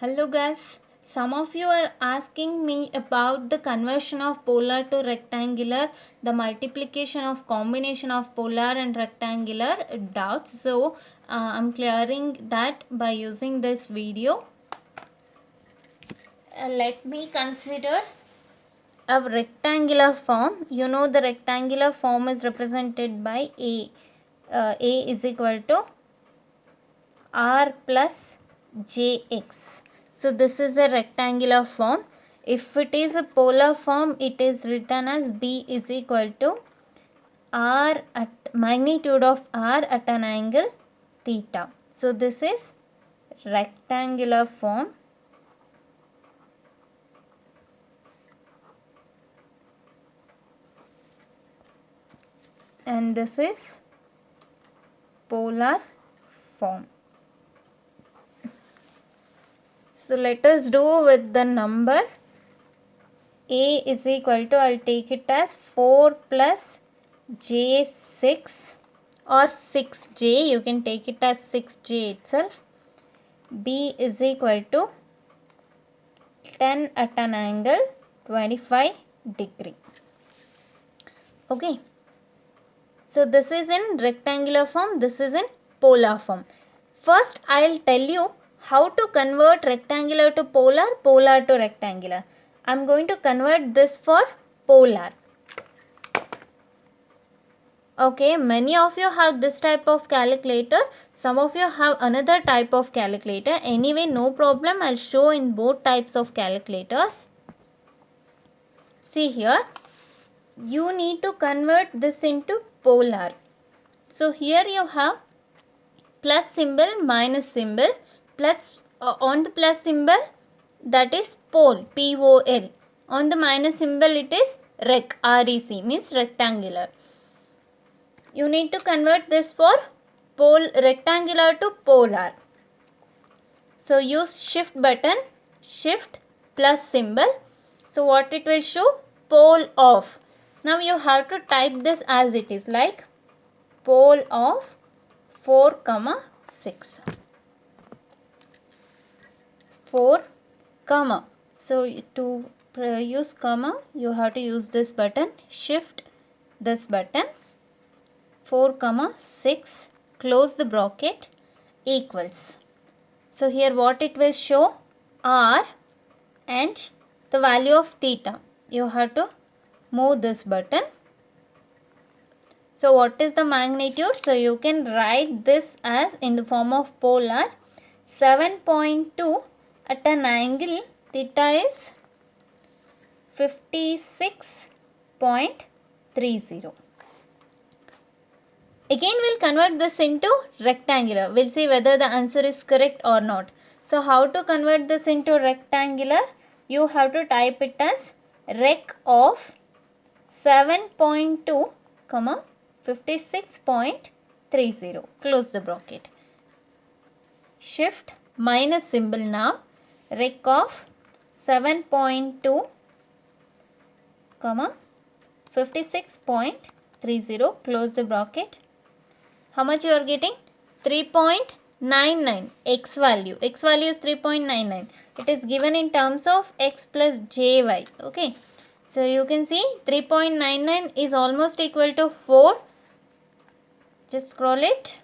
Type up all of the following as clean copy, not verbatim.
Hello guys, some of you are asking me about the conversion of polar to rectangular, the multiplication of combination of polar and rectangular doubts. So I'm clearing that by using this video. Let me consider a rectangular form. You know the rectangular form is represented by A. A is equal to R plus Jx. So this is a rectangular form. If it is a polar form, it is written as B is equal to R at magnitude of R at an angle theta. So this is rectangular form. And this is polar form. So let us do with the number A is equal to, I'll take it as 4 plus J6 or 6J, you can take it as 6J itself. B is equal to 10 at an angle 25 degree. Okay. So this is in rectangular form, this is in polar form. First I'll tell you how to convert rectangular to polar, polar to rectangular. I'm going to convert this for polar. Okay, many of you have this type of calculator, some of you have another type of calculator. Anyway, no problem, I'll show in both types of calculators. See here, you need to convert this into polar. So here you have plus symbol, minus symbol, plus on the plus symbol that is pole, P-O-L. On the minus symbol it is rec, R-E-C, means rectangular. You need to convert this for rectangular to polar. So use shift button, shift plus symbol. So what it will show? Pole off. Now you have to type this as it is, like pole of 4, 6. 4, comma. So to use comma, you have to use this button, shift this button, 4, 6, close the bracket, equals. So here what it will show? R and the value of theta. You have to move this button. So what is the magnitude? So you can write this as in the form of polar. 7.2 at an angle theta is 56.30. Again we'll convert this into rectangular. We'll see whether the answer is correct or not. So how to convert this into rectangular? You have to type it as rec of 7.2, 56.30. Close the bracket. Shift minus symbol now. Rec of 7.2, 56.30. Close the bracket. How much you are getting? 3.99 x value. X value is 3.99. It is given in terms of x plus jy. Okay. So you can see 3.99 is almost equal to 4. Just scroll it.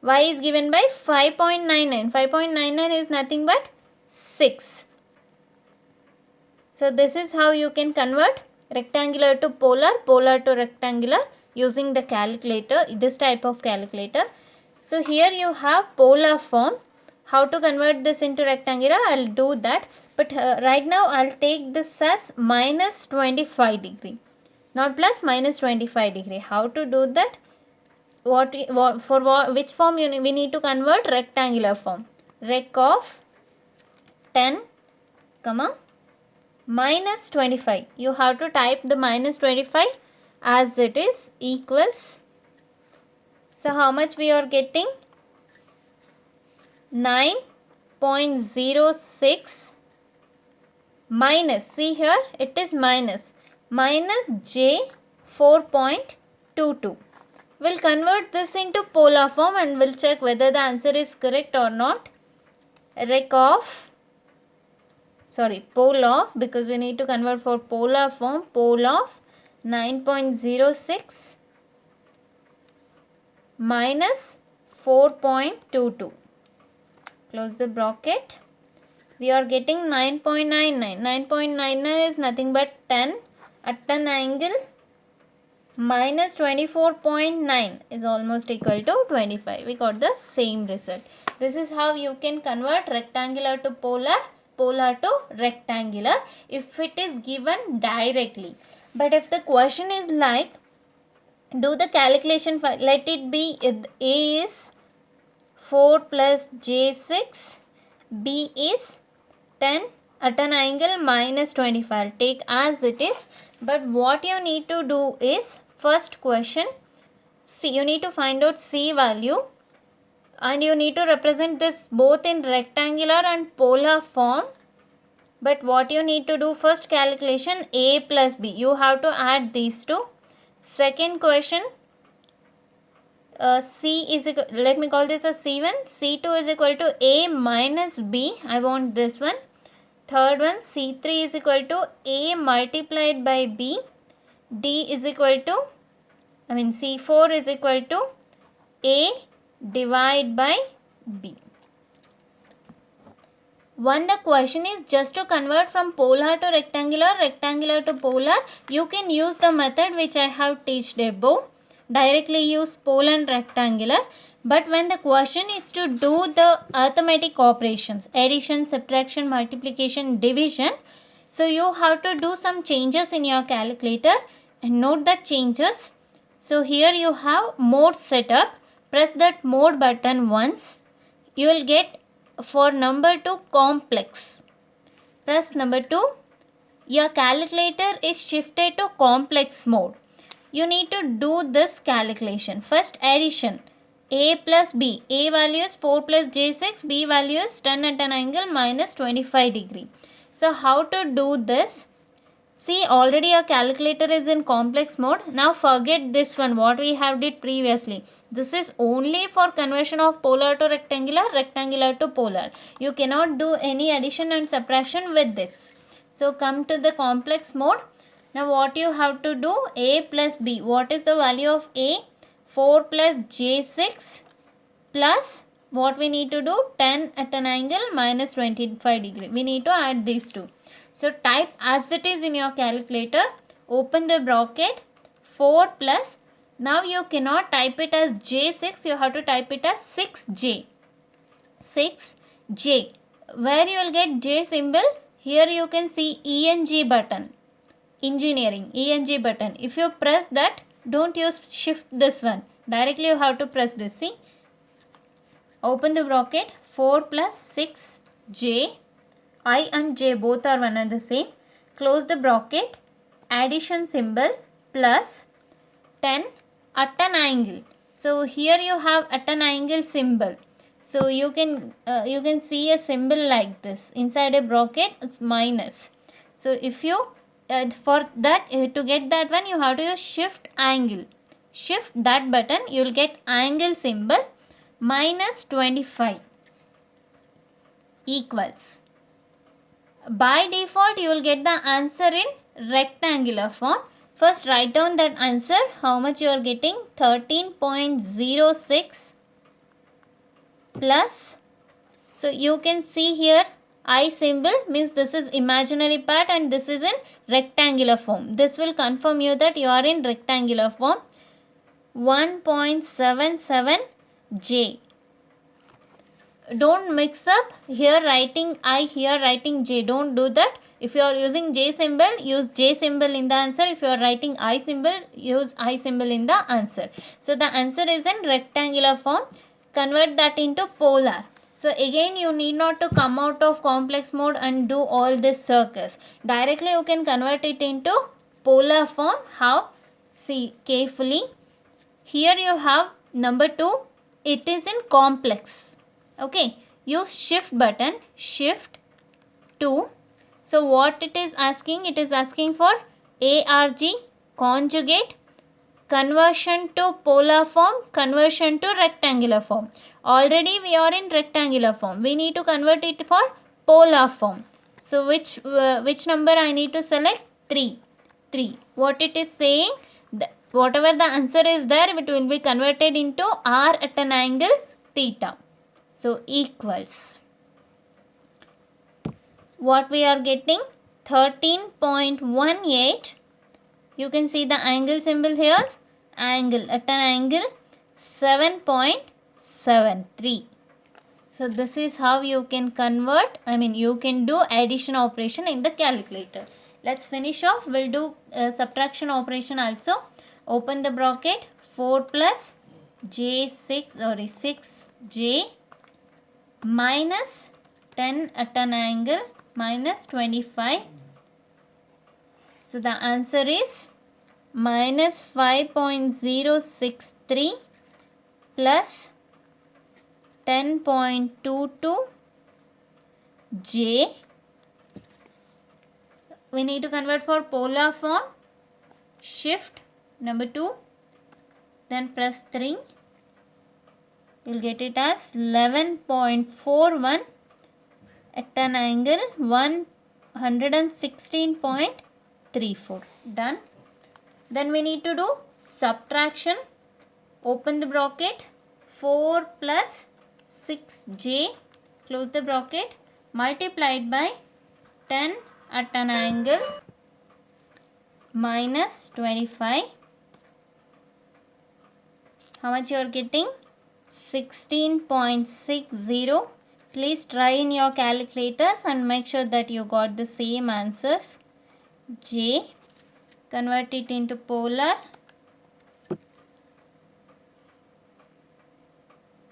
Y is given by 5.99. 5.99 is nothing but 6. So this is how you can convert rectangular to polar, polar to rectangular using the calculator, this type of calculator. So here you have polar form. How to convert this into rectangular? I'll do that. But right now I'll take this as minus 25 degree. Not plus, minus 25 degree. How to do that? Which form we need to convert? Rectangular form. Rec of 10, minus 25. You have to type the minus 25 as it is, equals. So how much we are getting? 9.06 minus, see here it is minus j 4.22. We'll convert this into polar form and we'll check whether the answer is correct or not. Rec of pole of, because we need to convert for polar form, pole of 9.06 minus 4.22. Close the bracket. We are getting 9.99. 9.99 is nothing but 10 at an angle minus 24.9 is almost equal to 25. We got the same result. This is how you can convert rectangular to polar, polar to rectangular if it is given directly. But if the question is like, do the calculation, let it be A is 4 plus J6, B is 10 at an angle minus 25. Take as it is. But what you need to do is, first question, C, you need to find out C value, and you need to represent this both in rectangular and polar form. But what you need to do, first calculation, A plus B, you have to add these two. Second question, C is equal, let me call this as C1, C2 is equal to A minus B, I want this one. Third one, C3 is equal to A multiplied by B, D is equal to, C4 is equal to A divided by B. When the question is just to convert from polar to rectangular, rectangular to polar, you can use the method which I have taught above. Directly use polar and rectangular. But when the question is to do the arithmetic operations, addition, subtraction, multiplication, division, so you have to do some changes in your calculator and note the changes. So here you have mode setup. Press that mode button once. You will get for number 2 complex. Press number 2. Your calculator is shifted to complex mode. You need to do this calculation. First addition. A plus B. A value is 4 plus J6. B value is 10 at an angle minus 25 degree. So how to do this? See, already your calculator is in complex mode. Now forget this one, what we have did previously. This is only for conversion of polar to rectangular, rectangular to polar. You cannot do any addition and subtraction with this. So come to the complex mode. Now what you have to do? A plus B. What is the value of A? 4 plus J6 plus what we need to do? 10 at an angle minus 25 degree. We need to add these two. So type as it is in your calculator. Open the bracket. 4 plus. Now you cannot type it as J6. You have to type it as 6J. 6J. Where you will get J symbol? Here you can see ENG button. Engineering. ENG button. If you press that, don't use shift this one. Directly you have to press this. See. Open the bracket. 4 plus 6J. I and J both are one and the same. Close the bracket. Addition symbol plus 10 at an angle. So here you have at an angle symbol. So you can see a symbol like this. Inside a bracket is minus. So if you for that to get that one, you have to use shift angle. Shift that button, you will get angle symbol minus 25 equals. By default, you will get the answer in rectangular form. First write down that answer, how much you are getting, 13.06 plus, so you can see here I symbol means this is imaginary part and this is in rectangular form. This will confirm you that you are in rectangular form. 1.77 J. Don't mix up here writing I, here writing J. Don't do that. If you are using J symbol, use J symbol in the answer. If you are writing I symbol, use I symbol in the answer. So the answer is in rectangular form. Convert that into polar. So again you need not to come out of complex mode and do all this circus. Directly you can convert it into polar form. How? See carefully. Here you have number 2. It is in complex. Okay. Use shift button. Shift 2. So what it is asking? It is asking for ARG, conjugate, conversion to polar form, conversion to rectangular form. Already we are in rectangular form. We need to convert it for polar form. So which number I need to select? 3. 3. What it is saying? Whatever the answer is there, it will be converted into r at an angle theta. So equals. What we are getting? 13.18. You can see the angle symbol here. Angle at an angle 7.73. So this is how you can convert, you can do addition operation in the calculator. Let's finish off. We'll do subtraction operation also. Open the bracket. 4 plus 6j minus 10 at an angle minus 25. So the answer is minus 5.063 plus 10.22 j. We need to convert for polar form. Shift number 2, then press 3. You'll get it as 11.41 at an angle 116.34. Done. Then we need to do subtraction. Open the bracket. 4 plus 6j, close the bracket, multiplied by 10 at an angle minus 25. How much you are getting? 16.60. Please try in your calculators and make sure that you got the same answers. J, convert it into polar.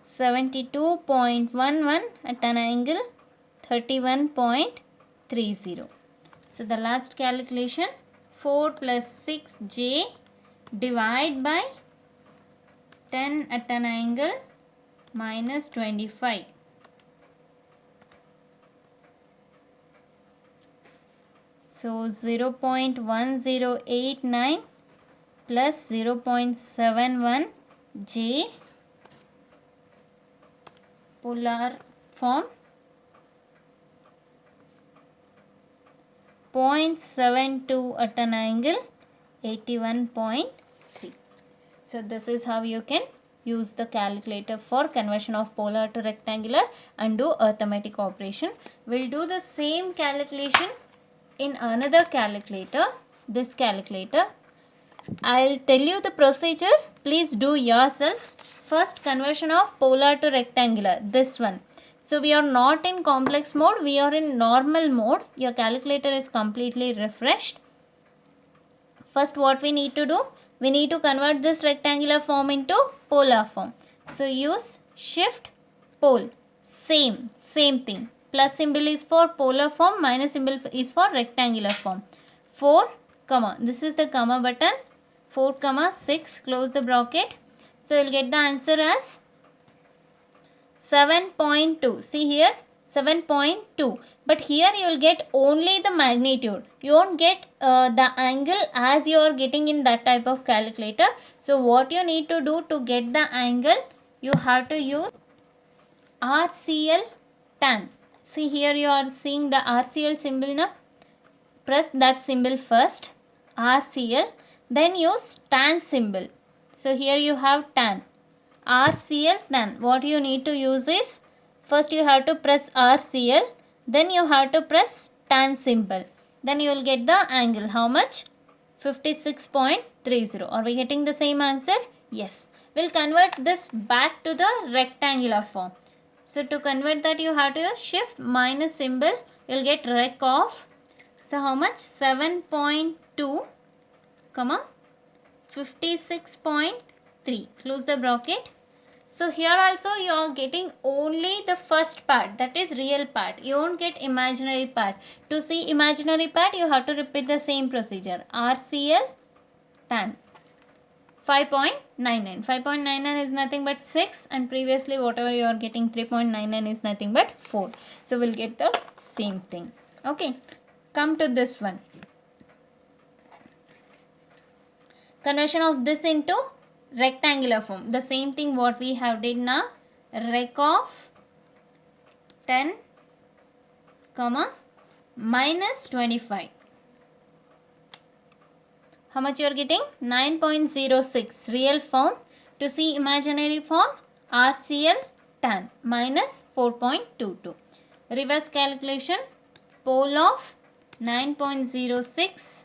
72.11 at an angle 31.30. So the last calculation, 4 plus 6j divide by 10 at an angle minus 25. So 0.1089 plus 0.71 j, polar form, 0.72 at an angle 81.3. So this is how you can use the calculator for conversion of polar to rectangular and do arithmetic operation. We'll do the same calculation in another calculator, this calculator. I'll tell you the procedure. Please do yourself. First, conversion of polar to rectangular, this one. So we are not in complex mode, we are in normal mode. Your calculator is completely refreshed. First, what we need to do? We need to convert this rectangular form into polar form. So use shift pole. Same thing. Plus symbol is for polar form, minus symbol is for rectangular form. 4, comma. This is the comma button. 4, comma 6. Close the bracket. So you'll get the answer as 7.2. See here, 7.2. But here you will get only the magnitude. You won't get the angle as you are getting in that type of calculator. So what you need to do to get the angle, you have to use RCL tan. See here you are seeing the RCL symbol now. Press that symbol first, RCL, then use tan symbol. So here you have tan, RCL tan. What you need to use is, first you have to press RCL, then you have to press tan symbol. Then you will get the angle. How much? 56.30. Are we getting the same answer? Yes. We'll convert this back to the rectangular form. So to convert that you have to use shift minus symbol. You'll get rec of. So how much? 7.2, comma 56.3. Close the bracket. So here also you are getting only the first part, that is real part. You won't get imaginary part. To see imaginary part you have to repeat the same procedure. RCL tan 5.99. 5.99 is nothing but 6, and previously whatever you are getting 3.99 is nothing but 4. So we'll get the same thing. Okay. Come to this one. Conversion of this into rectangular form. The same thing what we have did now. Rec of 10, comma minus 25. How much you are getting? 9.06 real form. To see imaginary form, RCl tan minus 4.22. Reverse calculation, pole of 9.06,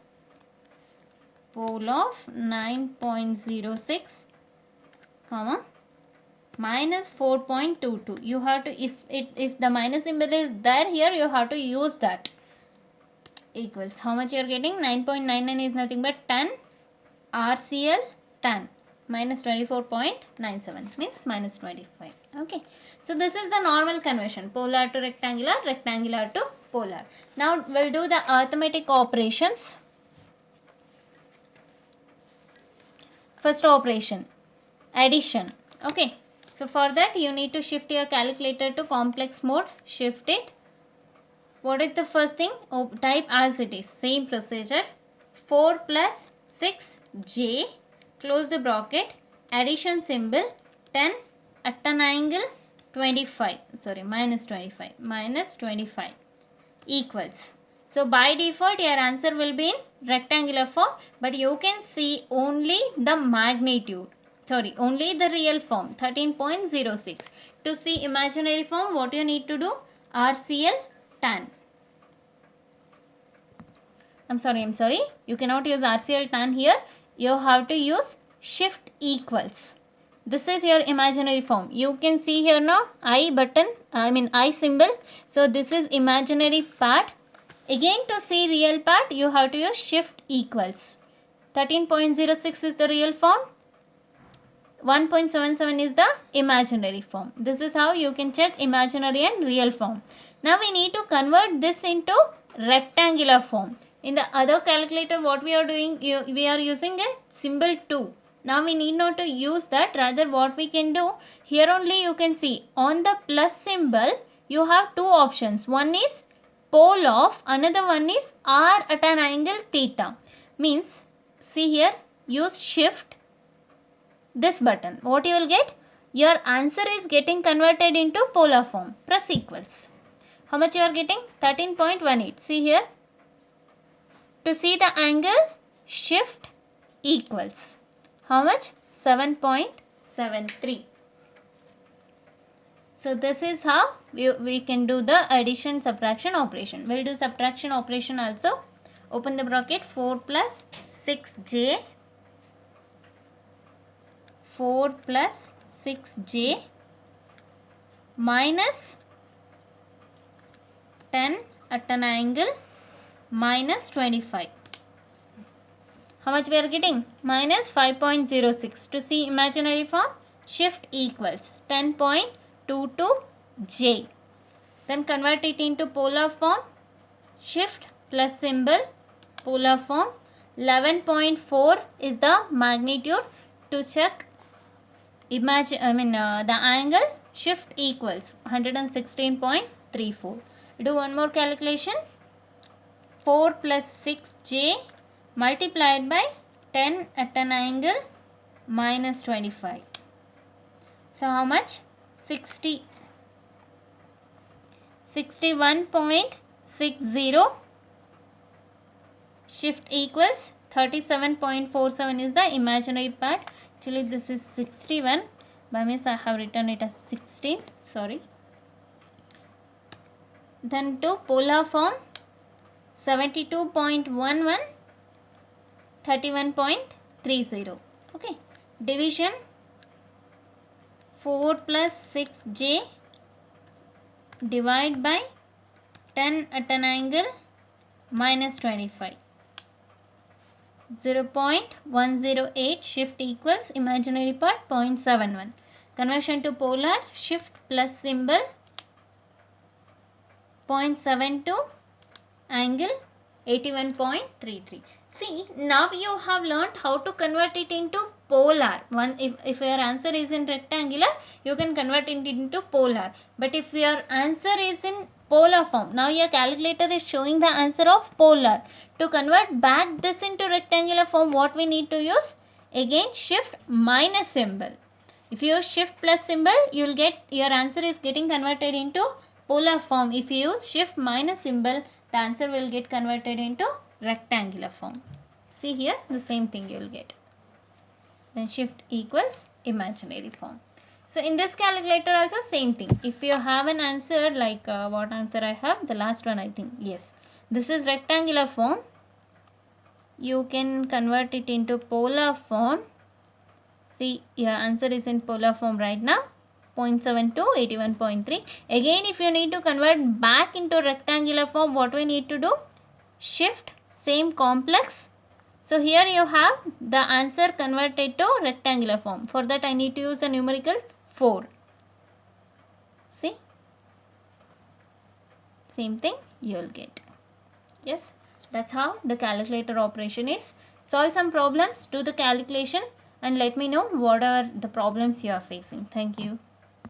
pole of 9.06, comma, minus 4.22. You have to, if the minus symbol is there here, you have to use that. Equals, how much you are getting? 9.99 is nothing but 10 RCl tan minus 24.97 means minus 25. Okay, so this is the normal conversion, polar to rectangular, rectangular to polar. Now we'll do the arithmetic operations. First operation, addition. Okay, so for that you need to shift your calculator to complex mode. Shift it. What is the first thing? Type as it is, same procedure. 4 plus 6j, close the bracket, addition symbol, 10 at an angle 25, sorry, minus 25, minus 25 equals. So by default your answer will be in rectangular form, but you can see only the magnitude, sorry, only the real form, 13.06. To see imaginary form, what you need to do? RCl tan. I'm sorry, you cannot use RCl tan here. You have to use shift equals. This is your imaginary form. You can see here now I button, I symbol. So this is imaginary part. Again, to see real part, you have to use shift equals. 13.06 is the real form. 1.77 is the imaginary form. This is how you can check imaginary and real form. Now we need to convert this into rectangular form. In the other calculator, what we are doing, we are using a symbol 2. Now we need not to use that. Rather, what we can do, here only you can see on the plus symbol, you have two options. One is pole of, another one is R at an angle theta. Means, see here, use shift, this button. What you will get? Your answer is getting converted into polar form. Press equals. How much you are getting? 13.18. See here. To see the angle, shift equals. How much? 7.73. So this is how we can do the addition subtraction operation. We'll do subtraction operation also. Open the bracket, 4 plus 6j, 4 plus 6j minus 10 at an angle minus 25. How much we are getting? Minus 5.06. To see imaginary form, shift equals 10.22j. Then convert it into polar form, shift plus symbol, polar form. 11.4 is the magnitude. To check the angle, shift equals 116.34. Do one more calculation. 4 plus 6j multiplied by 10 at an angle minus 25. So how much? 61.60. Shift equals 37.47 is the imaginary part. Actually this is 61. By means I have written it as 16. Sorry. Then to polar form, 72.11, 31.30. Okay. Division, 4 plus 6j divide by 10 at an angle minus 25. 0.108, shift equals imaginary part 0.71. Conversion to polar, shift plus symbol, 0.72 angle 81.33. See, now you have learnt how to convert it into polar. If your answer is in rectangular, you can convert it into polar. But if your answer is in polar form, now your calculator is showing the answer of polar. To convert back this into rectangular form, what we need to use? Again, shift minus symbol. If you use shift plus symbol, you will get your answer is getting converted into polar form. If you use shift minus symbol, the answer will get converted into rectangular form. See here, the same thing you will get. Then shift equals imaginary form. So in this calculator also same thing. If you have an answer like what answer I have, the last one I think, yes, this is rectangular form, you can convert it into polar form. See, your answer is in polar form right now, 0.7 to 81.3. Again, if you need to convert back into rectangular form, what we need to do? Shift, same complex. So here you have the answer converted to rectangular form. For that I need to use a numerical 4. See, same thing you will get. Yes, that's how the calculator operation is. Solve some problems, do the calculation and let me know what are the problems you are facing. Thank you.